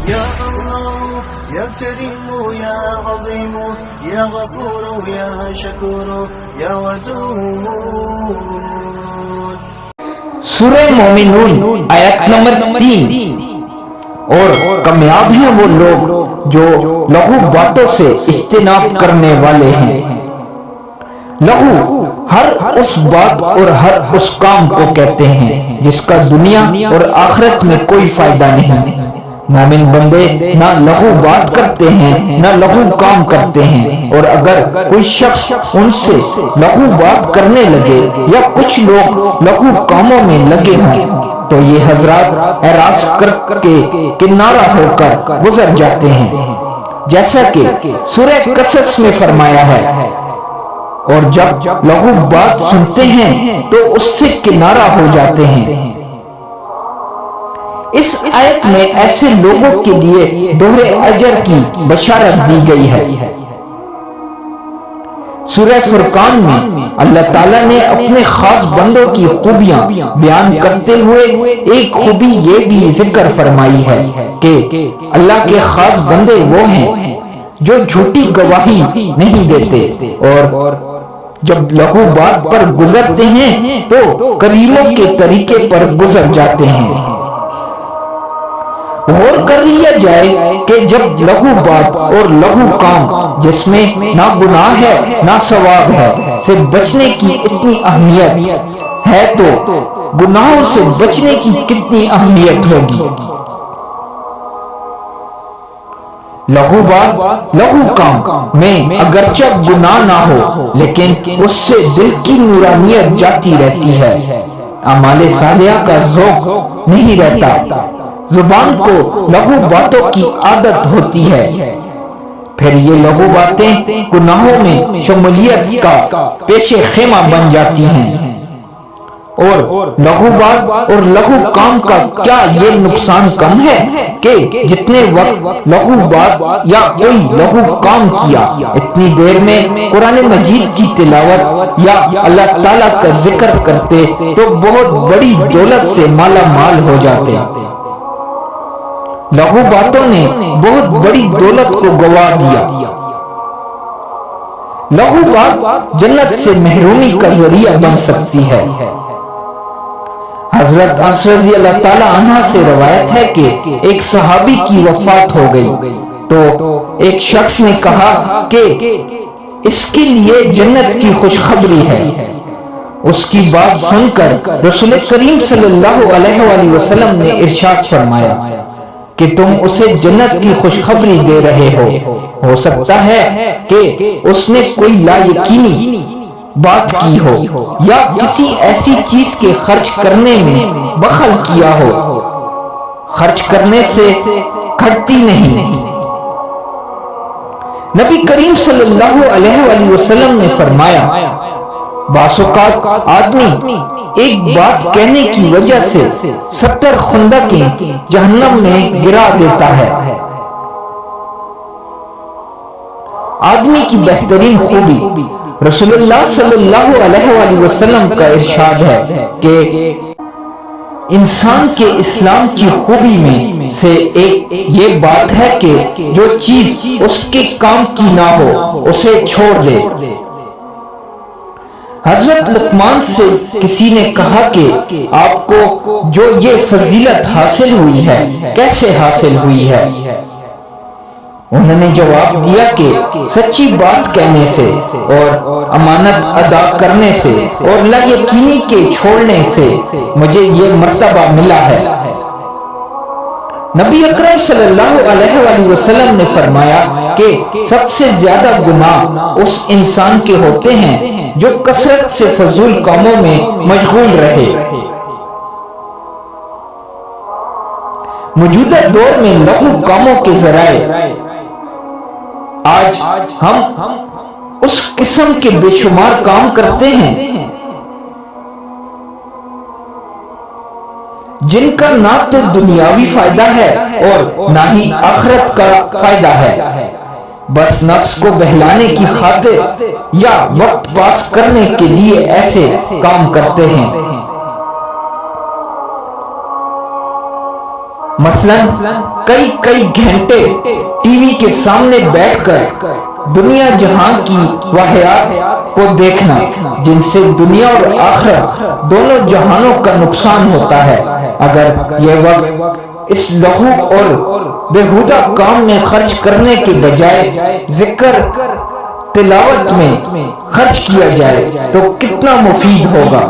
يا الله يا كريم يا عظيم يا غفور يا شكور يا ودود. سورہ مومنون آیت نمبر 3. اور کامیاب ہیں وہ لوگ جو لغو باتوں سے اجتناب کرنے والے ہیں. لغو ہر اس بات اور ہر اس کام کو کہتے ہیں جس کا دنیا اور آخرت میں کوئی فائدہ نہیں. مومن بندے نہ لغو بات کرتے ہیں نہ لغو کام کرتے ہیں، اور اگر کوئی شخص ان سے لغو بات کرنے لگے یا کچھ لوگ لغو کاموں میں لگے ہوں تو یہ حضرات اعراض کر کے کنارہ ہو کر گزر جاتے ہیں، جیسا کہ سورہ قصص میں فرمایا ہے. اور جب لغو بات سنتے ہیں تو اس سے کنارہ ہو جاتے ہیں. اس آیت میں ایسے لوگوں کے لیے دوہرے اجر کی بشارت دی گئی ہے. سورہ فرقان میں اللہ تعالیٰ نے اپنے خاص بندوں کی خوبیاں بیان کرتے ہوئے ایک خوبی یہ بھی ذکر فرمائی ہے کہ اللہ کے خاص بندے وہ ہیں جو جھوٹی گواہی نہیں دیتے، اور جب لغو بات پر گزرتے ہیں تو کریموں کے طریقے پر گزر جاتے ہیں. غور کر لیا جائے کہ جب لغو بات اور لغو کام جس میں نہ گناہ ہے نہ ثواب ہے سے بچنے کی اتنی اہمیت ہے تو گناہوں سے بچنے کی کتنی اہمیت ہوگی. لغو بات لغو کام میں اگرچہ گناہ نہ ہو لیکن اس سے دل کی نورانیت جاتی رہتی ہے، اعمال صالحہ کا ذوق نہیں رہتا. زبان کو لغو باتوں کی عادت ہوتی ہے، پھر یہ لغو باتیں گناہوں میں شمولیت کا پیش خیمہ بن جاتی ہیں. اور لغو بات اور لغو کام کا کیا یہ نقصان کم ہے کہ جتنے وقت لغو بات یا کوئی لغو کام کیا اتنی دیر میں قرآن مجید کی تلاوت یا اللہ تعالیٰ کا ذکر کرتے تو بہت بڑی دولت سے مالا مال ہو جاتے. لغو باتوں نے بہت بڑی دولت کو گوا دیا. لغو بات جنت سے محرومی کا ذریعہ بن سکتی ہے. حضرت انس رضی اللہ تعالی عنہ سے روایت ہے کہ ایک صحابی کی وفات ہو گئی تو ایک شخص نے کہا کہ اس کے لیے جنت کی خوشخبری ہے. اس کی بات سن کر رسول کریم صلی اللہ علیہ وآلہ وسلم نے ارشاد فرمایا کہ تم اسے جنت کی خوشخبری دے رہے ہو سکتا ہے کہ اس نے کوئی لا یقینی بات کی ہو یا کسی ایسی چیز کے خرچ کرنے میں بخل کیا ہو. خرچ کرنے سے گھٹتی نہیں. نبی کریم صلی اللہ علیہ وآلہ وسلم نے فرمایا بعض اوقات آدمی ایک بات کہنے کی وجہ سے 70 خندقیں جہنم میں گرا دیتا ہے. آدمی کی بہترین خوبی رسول اللہ صلی اللہ علیہ وآلہ وسلم کا ارشاد ہے کہ انسان کے اسلام کی خوبی میں سے ایک یہ بات ہے کہ جو چیز اس کے کام کی نہ ہو اسے چھوڑ دے. حضرت لقمان سے کسی نے کہا کہ آپ کو جو یہ فضیلت حاصل ہوئی ہے کیسے حاصل ہوئی ہے؟ انہوں نے جواب دیا کہ سچی بات کہنے سے اور امانت ادا کرنے سے اور لا یقینی کے چھوڑنے سے مجھے یہ مرتبہ ملا ہے. نبی اکرم صلی اللہ علیہ وآلہ وسلم نے فرمایا کہ سب سے زیادہ گناہ اس انسان کے ہوتے ہیں جو کثرت سے فضول کاموں میں مشغول رہے. موجودہ دور میں لغو کاموں کے ذرائع آج ہم اس قسم کے بے شمار کام کرتے ہیں جن کا نہ تو دنیاوی فائدہ ہے اور نہ ہی آخرت کا فائدہ ہے. بس نفس کو بہلانے کی خاطر یا وقت پاس کرنے کے لیے ایسے کام کرتے ہیں. مثلاً کئی گھنٹے ٹی وی کے سامنے بیٹھ کر دنیا جہاں کی واقعات کو دیکھنا، جن سے دنیا اور آخرت دونوں جہانوں کا نقصان ہوتا ہے، اگر یہ وقت اس لغو اور بیہودہ کام میں خرچ کرنے کے بجائے ذکر تلاوت میں خرچ کیا جائے تو کتنا مفید ہوگا۔